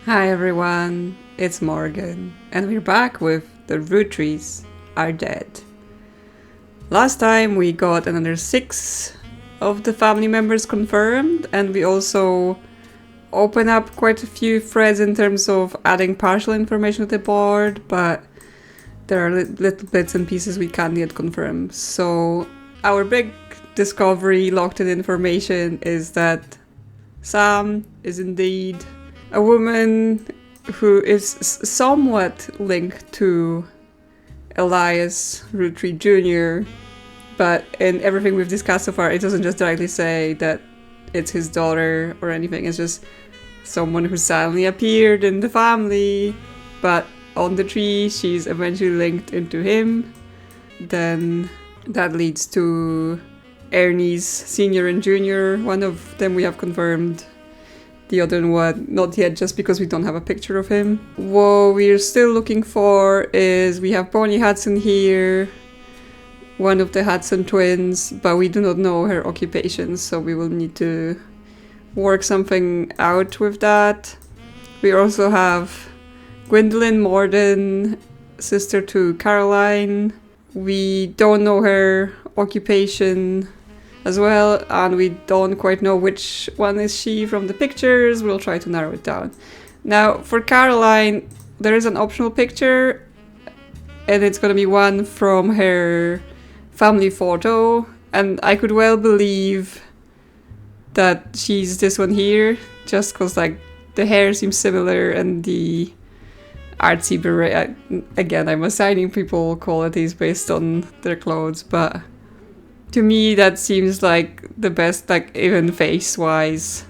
Hi everyone, it's Morgan, and we're back with the Roottrees are dead. Last time we got another 6 of the family members confirmed, and we also opened up quite a few threads in terms of adding partial information to the board, but there are little bits and pieces we can't yet confirm. So our big discovery locked in information is that Sam is indeed a woman who is somewhat linked to Elias Roottrees Jr., but in everything we've discussed so far, it doesn't just directly say that it's his daughter or anything. It's just someone who suddenly appeared in the family, but on the tree, she's eventually linked into him. Then that leads to Ernie's senior and junior. One of them we have confirmed. The other one, not yet, just because we don't have a picture of him. What we're still looking for is we have Bonnie Hudson here, one of the Hudson twins, but we do not know her occupation, so we will need to work something out with that. We also have Gwendolyn Morden, sister to Caroline. We don't know her occupation as well, and we don't quite know which one is she from the pictures. We'll try to narrow it down. Now, for Caroline, there is an optional picture, and it's gonna be one from her family photo, and I could well believe that she's this one here, just because like the hair seems similar and the artsy beret. Again, I'm assigning people qualities based on their clothes, but to me, that seems like the best, like even face-wise,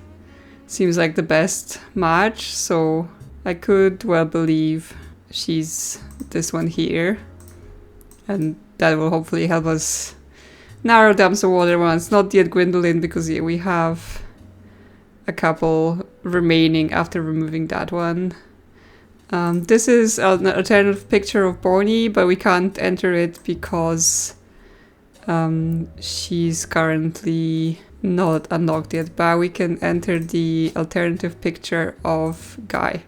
seems like the best match. So I could well believe she's this one here. And that will hopefully help us narrow down some other ones. Not yet Gwendolyn, because we have a couple remaining after removing that one. This is an alternative picture of Bonnie, but we can't enter it because she's currently not unlocked yet, but we can enter the alternative picture of Guy.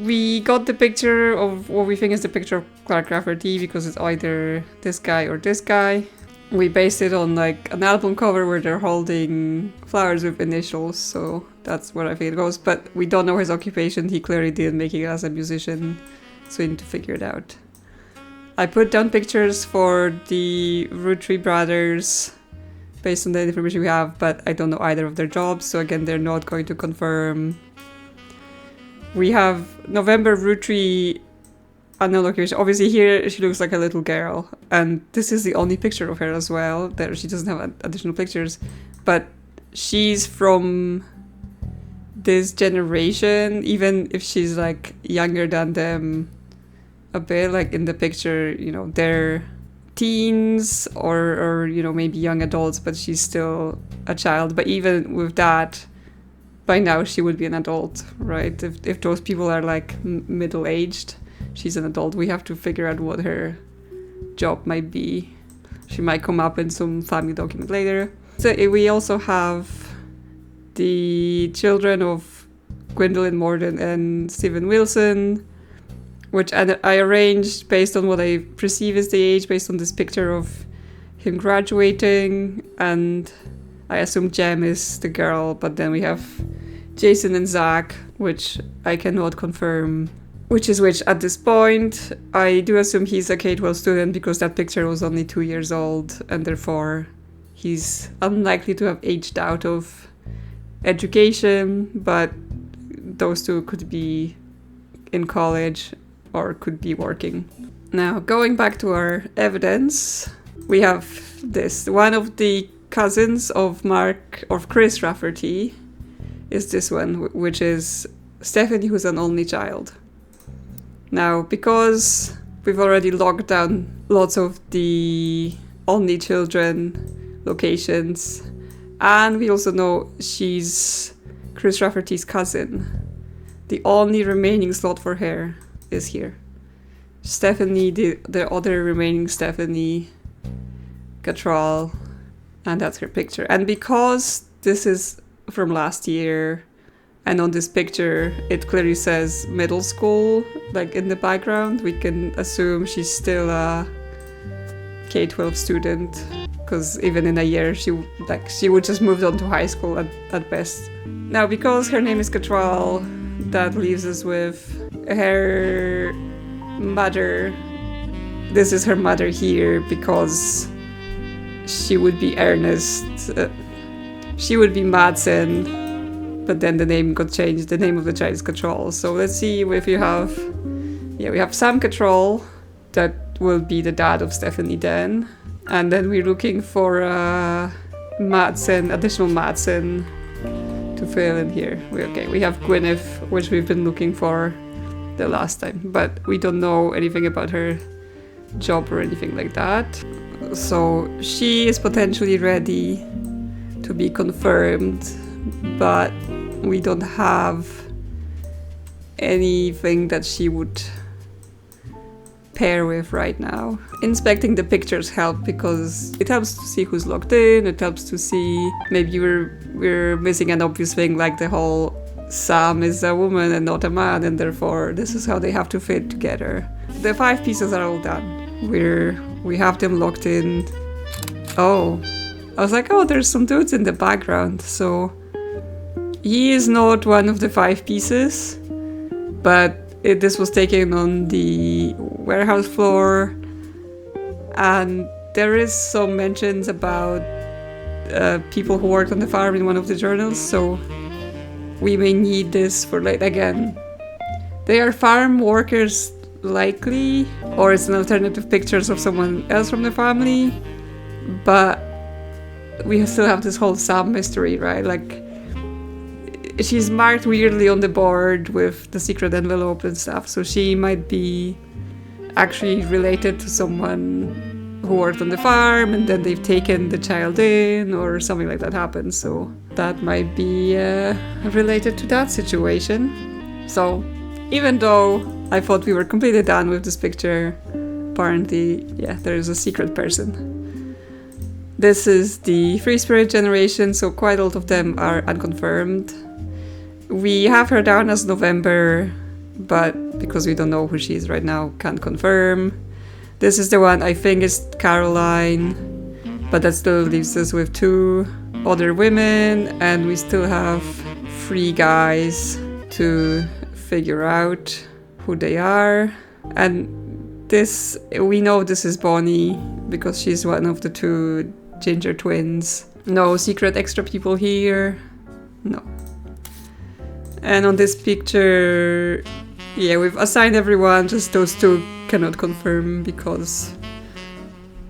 We got the picture of what we think is the picture of Clark Rafferty because it's either this guy or this guy. We based it on like an album cover where they're holding flowers with initials, so that's where I think it goes, but we don't know his occupation. He clearly didn't make it as a musician, so we need to figure it out. I put down pictures for the Roottrees brothers based on the information we have, but I don't know either of their jobs, so again, they're not going to confirm. We have November Roottrees unknown location. Obviously here she looks like a little girl, and this is the only picture of her as well. There she doesn't have additional pictures, but she's from this generation, even if she's like younger than them a bit, like in the picture, you know, they're teens or you know, maybe young adults, but she's still a child. But even with that, by now she would be an adult, right? If those people are like middle-aged, she's an adult. We have to figure out what her job might be. She might come up in some family document later. So we also have the children of Gwendolyn Morden and Stephen Wilson, which I arranged based on what I perceive as the age, based on this picture of him graduating, and I assume Jem is the girl, but then we have Jason and Zach, which I cannot confirm which is which at this point. I do assume he's a Cattrall student because that picture was only 2 years old, and therefore he's unlikely to have aged out of education, but those two could be in college or could be working. Now, going back to our evidence, we have this. One of the cousins of Chris Rafferty is this one, which is Stephanie, who's an only child. Now, because we've already locked down lots of the only children locations, and we also know she's Chris Rafferty's cousin, the only remaining slot for her is here. Stephanie, the other remaining Stephanie, Cattrall, and that's her picture. And because this is from last year, And on this picture, it clearly says middle school, like in the background. We can assume she's still a K-12 student, because even in a year, she would just moved on to high school at best. Now, because her name is Cattrall, that leaves us with her mother. This is her mother here because she would be Ernest. She would be Madsen, but then the name got changed. The name of the child is Cattrall. So let's see if you have... Yeah, we have Sam Cattrall. That will be the dad of Stephanie Dinn. And then we're looking for Madsen, additional Madsen to fill in here. We have Gwyneth, which we've been looking for the last time, but we don't know anything about her job or anything like that. So she is potentially ready to be confirmed, but we don't have anything that she would pair with right now. Inspecting the pictures help because it helps to see who's logged in, it helps to see maybe we're missing an obvious thing like the whole Sam is a woman and not a man, and therefore this is how they have to fit together. The 5 pieces are all done. We have them locked in. Oh, I was like, oh, there's some dudes in the background. So he is not one of the 5 pieces, but this was taken on the warehouse floor, and there is some mentions about people who worked on the farm in one of the journals, so we may need this for again. They are farm workers likely, or it's an alternative pictures of someone else from the family, but we still have this whole Sam mystery, right? Like, she's marked weirdly on the board with the secret envelope and stuff, so she might be actually related to someone who worked on the farm and then they've taken the child in, or something like that happens, so that might be related to that situation. So even though I thought we were completely done with this picture, apparently, yeah, there is a secret person. This is the Free Spirit generation, so quite a lot of them are unconfirmed. We have her down as November, but because we don't know who she is right now, can't confirm. This is the one I think is Caroline, but that still leaves us with 2 other women, and we still have 3 guys to figure out who they are. And this, we know this is Bonnie because she's one of the 2 ginger twins. No secret extra people here. No. And on this picture, yeah, we've assigned everyone, just those 2 cannot confirm because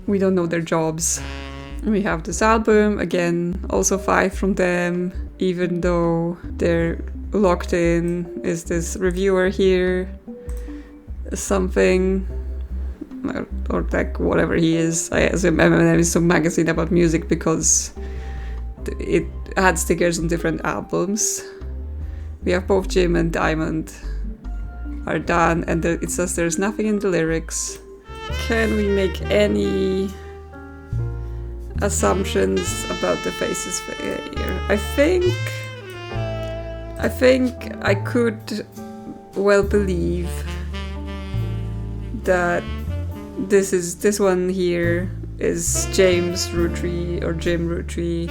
we don't know their jobs. We have this album, again, also 5 from them, even though they're locked in. Is this reviewer here? Something, or like whatever he is. I assume M&M is some magazine about music because it had stickers on different albums. We have both Jim and Diamond are done, and it says there's nothing in the lyrics. Can we make any assumptions about the faces here? I think I could well believe that this one here is James Roottrees or Jim Roottrees.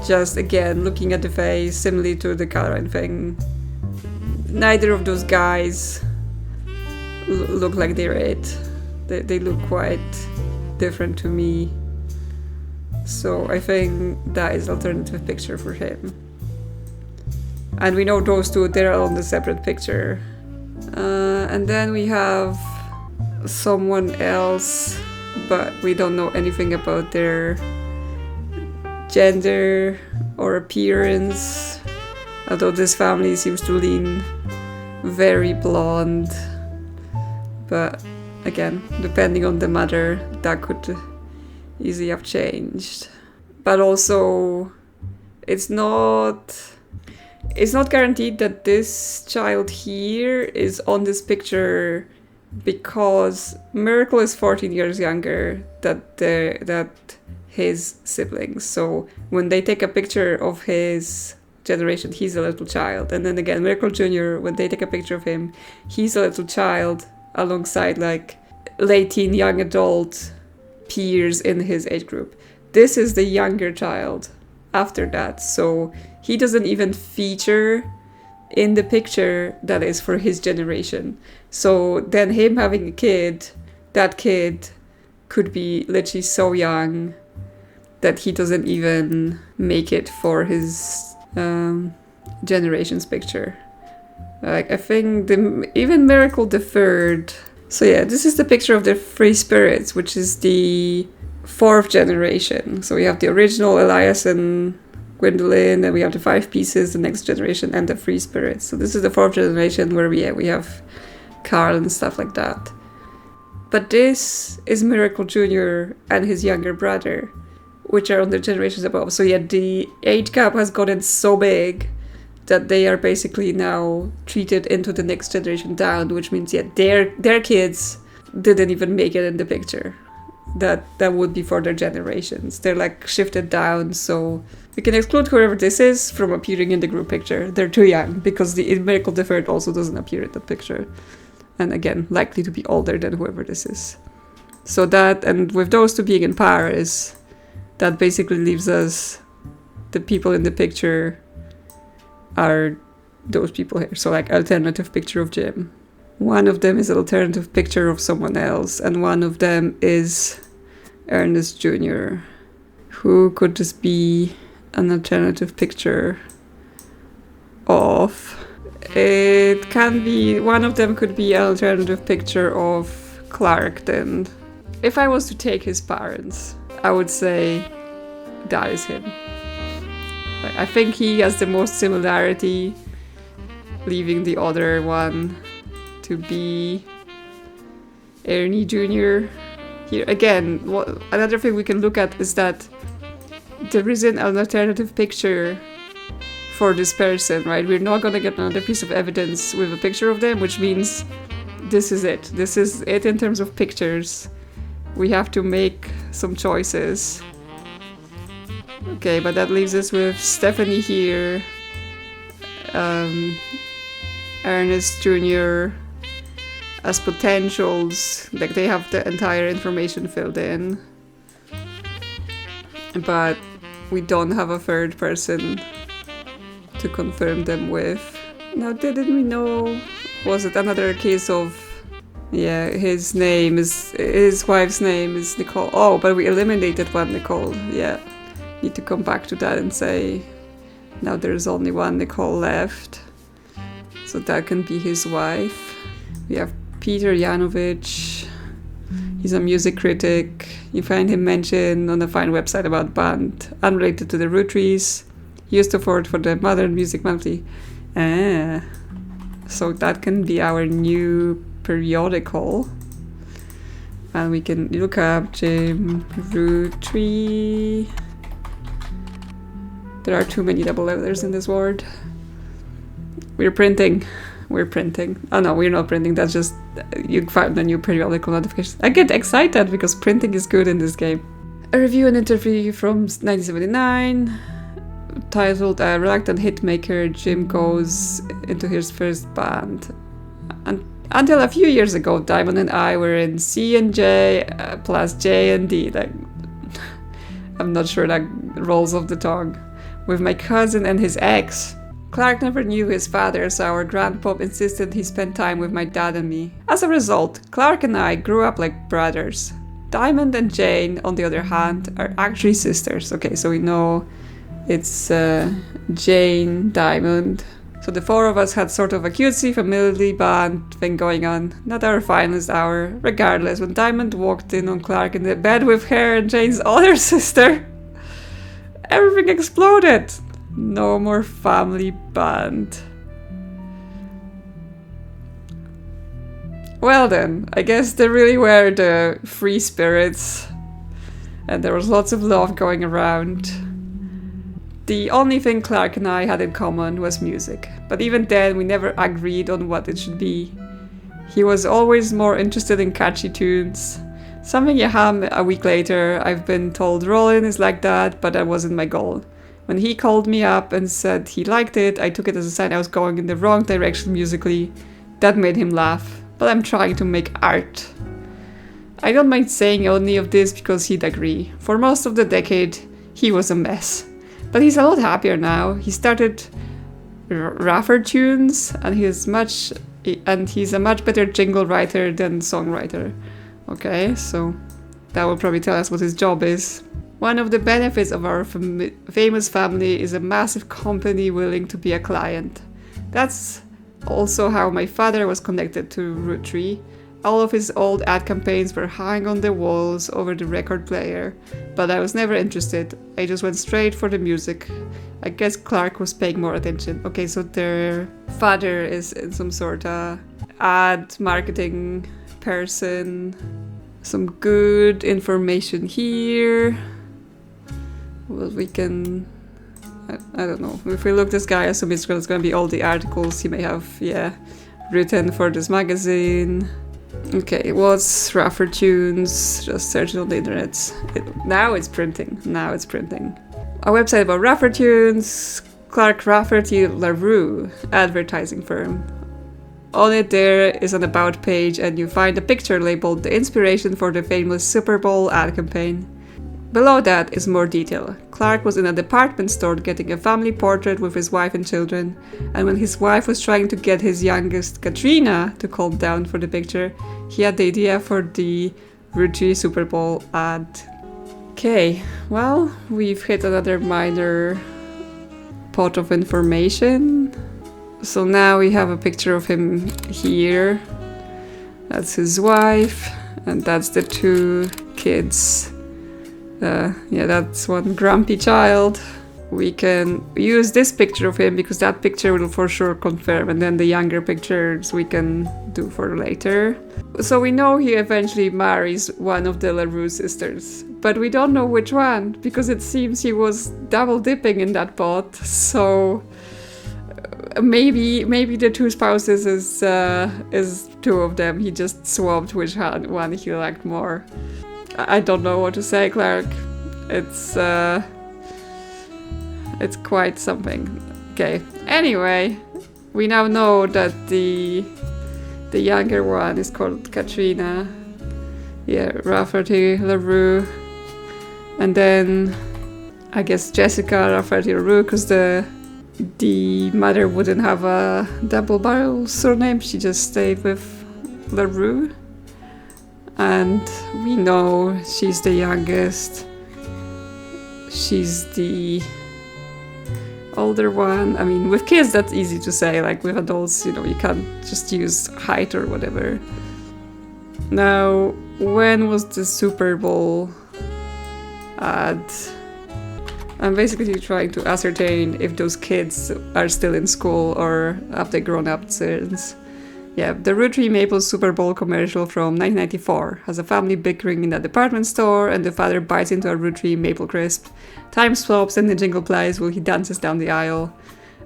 Just again looking at the face, similarly to the Caroline thing. Neither of those guys look like they're it. They look quite different to me. So I think that is alternative picture for him. And we know those 2, they're on the separate picture. And then we have someone else, but we don't know anything about their gender or appearance. Although this family seems to lean very blonde. But again, depending on the mother, that could easily have changed. But also, it's not guaranteed that this child here is on this picture because Miracle is 14 years younger than his siblings. So when they take a picture of his generation, he's a little child. And then again, Miracle Jr., when they take a picture of him, he's a little child alongside like late teen, young adult peers in his age group. This is the younger child after that. So he doesn't even feature in the picture that is for his generation. So then him having a kid, that kid could be literally so young that he doesn't even make it for his generation's picture. Like, I think even Miracle deferred. So yeah, this is the picture of the Free Spirits, which is the 4th generation. So we have the original Elias and Gwendolyn, and we have the 5 pieces, the next generation, and the Free Spirits. So this is the 4th generation where we have Carl and stuff like that. But this is Miracle Jr. and his younger brother, which are on the generations above. So yeah, the age gap has gotten so big that they are basically now treated into the next generation down, which means yeah, their kids didn't even make it in the picture. That would be for their generations. They're like shifted down, so we can exclude whoever this is from appearing in the group picture. They're too young, because the Miracle Deferred also doesn't appear in that picture. And again, likely to be older than whoever this is. So that, and with those two being in Paris, that basically leaves us, the people in the picture are those people here. So like alternative picture of Jim. One of them is an alternative picture of someone else, and one of them is Ernest Jr. Who could this be an alternative picture of? It can be, one of them could be an alternative picture of Clark then. If I was to take his parents, I would say that is him. I think he has the most similarity, leaving the other one to be Ernie Jr. Here again, another thing we can look at is that there isn't an alternative picture for this person, right? We're not gonna get another piece of evidence with a picture of them, which means this is it. This is it in terms of pictures. We have to make some choices. Okay, but that leaves us with Stephanie here, Ernest Jr. as potentials, like they have the entire information filled in, but we don't have a third person to confirm them with. Now, didn't we know, was it another case of, yeah, his wife's name is Nicole. Oh, but we eliminated one Nicole. Yeah, need to come back to that and say, now there's only one Nicole left, so that can be his wife. We have Peter Yanovich. He's a music critic. You find him mentioned on a fine website about band unrelated to the Roottrees. He used to forward for the Modern Music Monthly. So that can be our new periodical. And we can look up Jim Roottrees. There are too many double letters in this word. We're printing. Oh no, we're not printing. That's just, you found a new periodical notification. I get excited because printing is good in this game. A review and interview from 1979, titled Reluctant Hitmaker, Jim Goes into His First Band. And until a few years ago, Diamond and I were in C and J plus J and D. Like, I'm not sure that rolls off the tongue. With my cousin and his ex. Clark never knew his father, so our grandpop insisted he spend time with my dad and me. As a result, Clark and I grew up like brothers. Diamond and Jane, on the other hand, are actually sisters. Okay, so we know it's Jane, Diamond. So the four of us had sort of a cutesy family band thing going on. Not our finest hour. Regardless, when Diamond walked in on Clark in the bed with her and Jane's other sister, everything exploded. No more family band. Well then, I guess they really were the free spirits, and there was lots of love going around. The only thing Clark and I had in common was music, but even then we never agreed on what it should be. He was always more interested in catchy tunes. Something you hum a week later. I've been told Rollin is like that, but that wasn't my goal. When he called me up and said he liked it, I took it as a sign I was going in the wrong direction musically. That made him laugh. But I'm trying to make art. I don't mind saying any of this because he'd agree. For most of the decade, he was a mess. But he's a lot happier now. He started Rafferty-LaRoux and he's a much better jingle writer than songwriter. Okay, so that will probably tell us what his job is. One of the benefits of our famous family is a massive company willing to be a client. That's also how my father was connected to Roottrees. All of his old ad campaigns were hung on the walls over the record player, but I was never interested. I just went straight for the music. I guess Clark was paying more attention. Okay, so their father is in some sort of ad marketing person. Some good information here. Well, we can... I don't know. If we look this guy, I assume it's going to be all the articles he may have, written for this magazine. Okay, what's Rafferty-LaRoux? Just search it on the internet. Now it's printing. A website about Rafferty-LaRoux, Clark Rafferty-LaRoux, advertising firm. On it there is an about page and you find a picture labeled the inspiration for the famous Super Bowl ad campaign. Below that is more detail. Clark was in a department store getting a family portrait with his wife and children, and when his wife was trying to get his youngest, Katrina, to calm down for the picture, he had the idea for the Roottrees Super Bowl ad. Okay, well, we've hit another minor pot of information. So now we have a picture of him here. That's his wife, and that's the two kids. That's one grumpy child. We can use this picture of him because that picture will for sure confirm, and then the younger pictures we can do for later. So we know he eventually marries one of the LaRoux sisters, but we don't know which one because it seems he was double dipping in that pot. So maybe the two spouses is two of them. He just swapped which one he liked more. I don't know what to say, Clark. It's quite something. Okay. Anyway, we now know that the younger one is called Katrina. Yeah, Rafferty-LaRoux. And then I guess Jessica Rafferty-LaRoux, because the mother wouldn't have a double barrel surname. She just stayed with LaRoux. And we know she's the youngest. She's the older one. I mean, with kids that's easy to say. Like with adults, you can't just use height or whatever. Now, when was the Super Bowl ad? I'm basically trying to ascertain if those kids are still in school or have they grown up since. Yeah, the Roottrees Maple Super Bowl commercial from 1994 has a family bickering in a department store and the father bites into a Roottrees Maple Crisp. Time stops and the jingle plays while he dances down the aisle.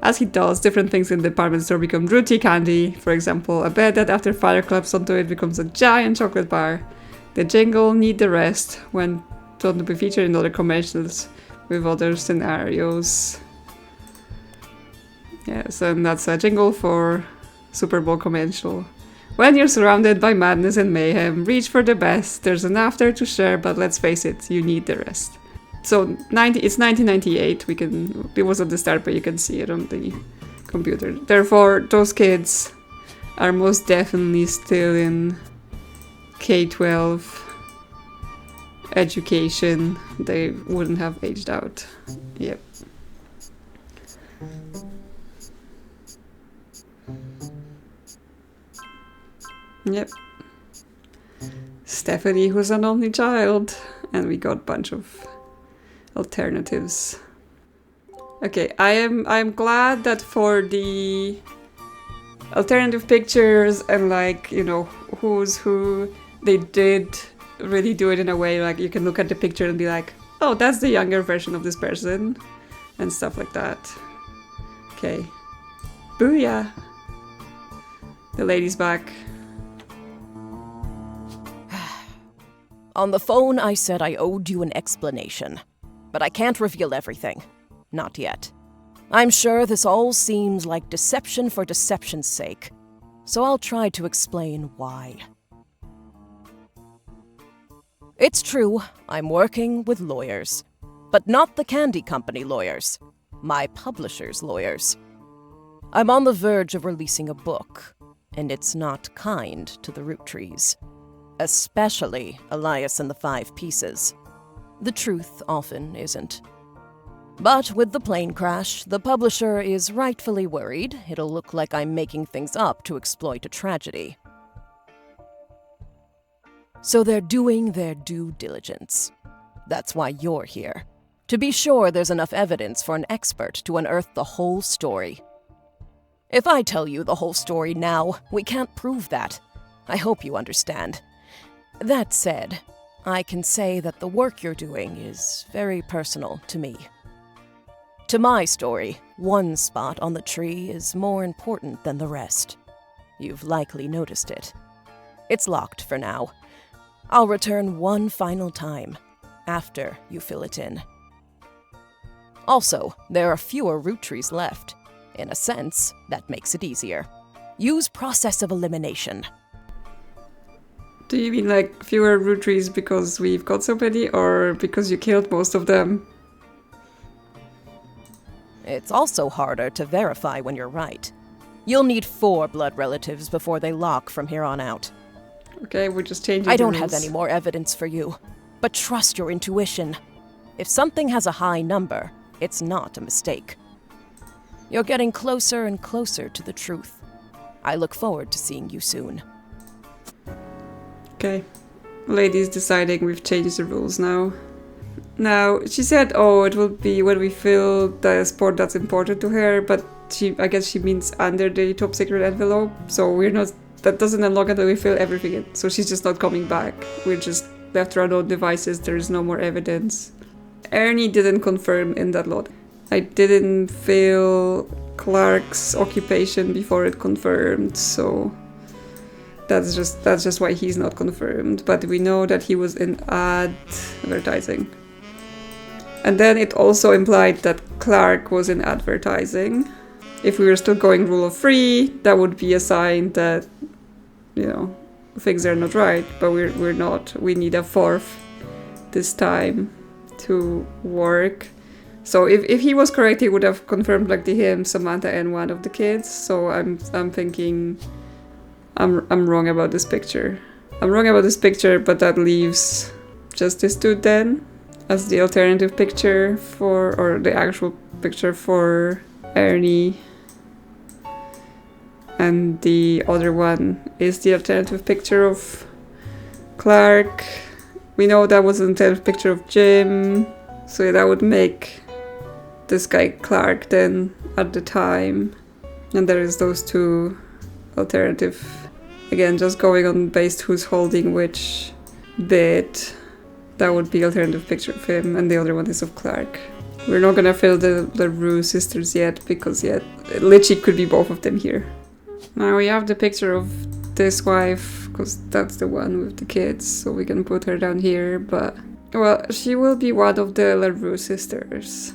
As he does, different things in the department store become Roottrees candy. For example, a bed that after father claps onto it becomes a giant chocolate bar. The jingle Need the Rest went on to be featured in other commercials with other scenarios. Yes, and that's a jingle for Super Bowl commercial. When you're surrounded by madness and mayhem, reach for the best. There's enough there to share, but let's face it, you need the rest. So it's 1998. It was at the start, but you can see it on the computer. Therefore, those kids are most definitely still in K-12 education. They wouldn't have aged out. Yep. Yep. Stephanie, who's an only child. And we got a bunch of alternatives. Okay, I'm glad that for the alternative pictures and who's who, they did really do it in a way like you can look at the picture and be like, oh, that's the younger version of this person and stuff like that. Okay. Booyah! The lady's back. On the phone, I said I owed you an explanation, but I can't reveal everything. not yet. I'm sure this all seems like deception for deception's sake, so I'll try to explain why. It's true, I'm working with lawyers, but not the candy company lawyers, my publisher's lawyers. I'm on the verge of releasing a book, and it's not kind to the Roottrees, especially Elias and the 5 Pieces. The truth often isn't. But with the plane crash, the publisher is rightfully worried it'll look like I'm making things up to exploit a tragedy. So they're doing their due diligence. That's why you're here. To be sure there's enough evidence for an expert to unearth the whole story. If I tell you the whole story now, we can't prove that. I hope you understand. That said, I can say that the work you're doing is very personal to me. To my story, one spot on the tree is more important than the rest. You've likely noticed it. It's locked for now. I'll return one final time, after you fill it in. Also, there are fewer Roottrees left. In a sense, that makes it easier. Use process of elimination. Do you mean like fewer Roottrees because we've got so many, or because you killed most of them? It's also harder to verify when you're right. You'll need 4 blood relatives before they lock from here on out. Okay, we're just changing I the don't rules. have any more evidence for you, but trust your intuition. If something has a high number, it's not a mistake. You're getting closer and closer to the truth. I look forward to seeing you soon. Okay. Lady's deciding we've changed the rules now. Now, she said, it will be when we fill the spot that's important to her, but I guess she means under the top secret envelope, so that doesn't unlock until we fill everything in, so she's just not coming back. We're just left to our own devices, there's no more evidence. Ernie didn't confirm in that lot. I didn't fill Clark's occupation before it confirmed, so that's just why he's not confirmed, but we know that he was in advertising. And then it also implied that Clark was in advertising. If we were still going rule of 3, that would be a sign that, things are not right, but we're not. We need a 4th this time to work. So if he was correct, he would have confirmed him, Samantha, and one of the kids. So I'm thinking I'm wrong about this picture. I'm wrong about this picture, but that leaves just this dude then as the alternative picture or the actual picture for Ernie. And the other one is the alternative picture of Clark. We know that was an alternative picture of Jim, so that would make this guy Clark then at the time. And there is those 2 alternative, again, just going on based who's holding which bit. That would be alternative picture of him, and the other one is of Clark. We're not gonna fill the LaRoux sisters yet, because literally could be both of them here. Now we have the picture of this wife, because that's the one with the kids, so we can put her down here, but... Well, she will be one of the LaRoux sisters.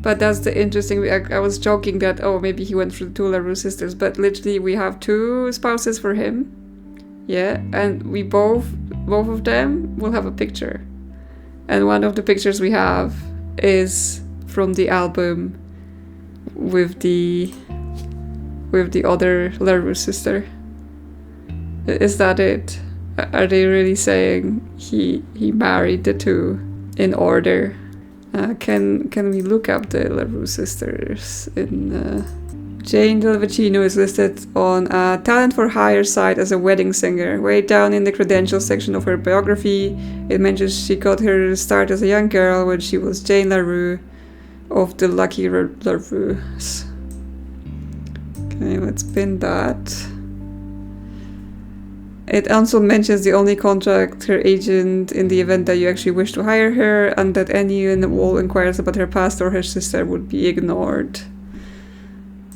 But that's the interesting... I was joking that, maybe he went through 2 LaRoux sisters, but literally we have 2 spouses for him. Yeah, and we both of them will have a picture. And one of the pictures we have is from the album with the other LaRoux sister. Is that it? Are they really saying he married the 2 in order? Can we look up the LaRoux sisters in... Jane Del Vicino is listed on a talent for hire site as a wedding singer. Way down in the credentials section of her biography, it mentions she got her start as a young girl when she was Jane LaRoux of the Lucky LaRoux. Okay, let's pin that. It also mentions the only contact her agent in the event that you actually wish to hire her, and that anyone who inquires about her past or her sister would be ignored.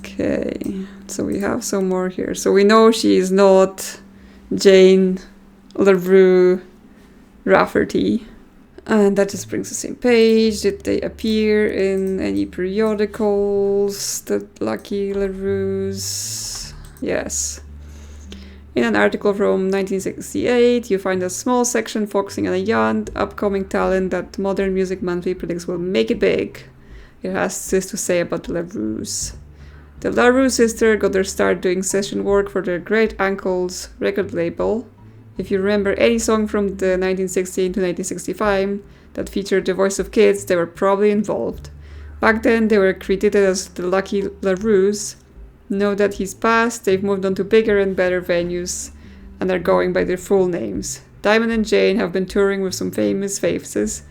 Okay, so we have some more here. So we know she is not Jane LaRoux Rafferty. And that just brings the same page. Did they appear in any periodicals? The Lucky LaRoux? Yes. In an article from 1968, you find a small section focusing on a young, upcoming talent that Modern Music Monthly predicts will make it big. It has this to say about the LaRoux. The LaRoux sisters got their start doing session work for their great-uncle's record label. If you remember any song from the 1916 to 1965 that featured the voice of kids, they were probably involved. Back then, they were credited as the Lucky LaRoux. Now that he's passed, they've moved on to bigger and better venues and are going by their full names. Diamond and Jane have been touring with some famous faces.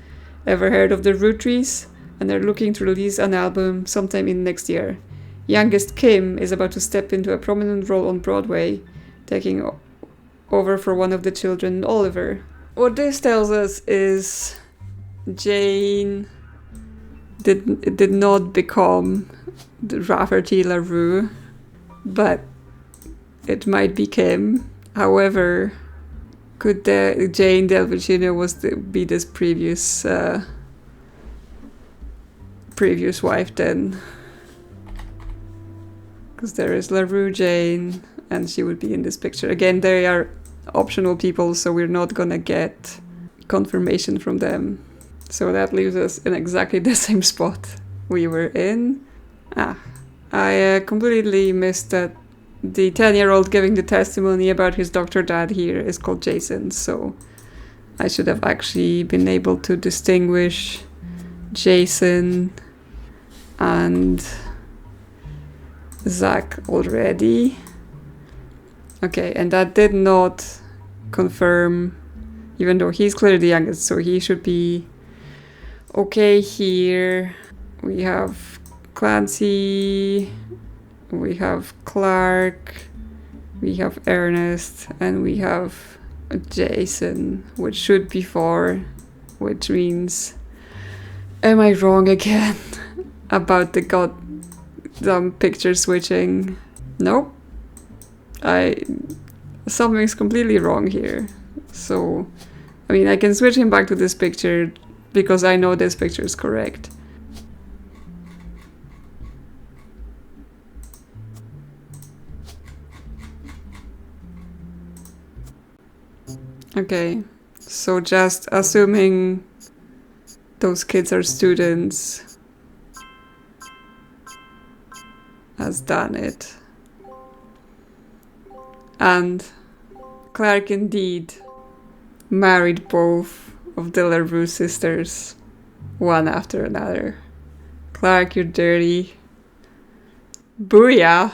Ever heard of the Roottrees? And they're looking to release an album sometime in next year. Youngest Kim is about to step into a prominent role on Broadway, taking over for one of the children, Oliver. What this tells us is Jane did not become the Rafferty-LaRoux, but it might be Kim. However, could Jane Del Vicino be this previous wife then? Because there is LaRoux Jane, and she would be in this picture. Again, they are optional people, so we're not gonna get confirmation from them. So that leaves us in exactly the same spot we were in. I completely missed that the 10-year-old giving the testimony about his doctor dad here is called Jason, so I should have actually been able to distinguish Jason and Zach already. Okay, and that did not confirm, even though he's clearly the youngest, so he should be okay here. We have Clancy, we have Clark, we have Ernest, and we have Jason, which should be 4, which means... Am I wrong again about the goddamn picture switching? Nope. Something's completely wrong here. So, I mean, I can switch him back to this picture because I know this picture is correct. Okay, so just assuming those kids are students has done it. And Clark indeed married both of the LaRoux sisters, one after another. Clark, you're dirty. Booyah!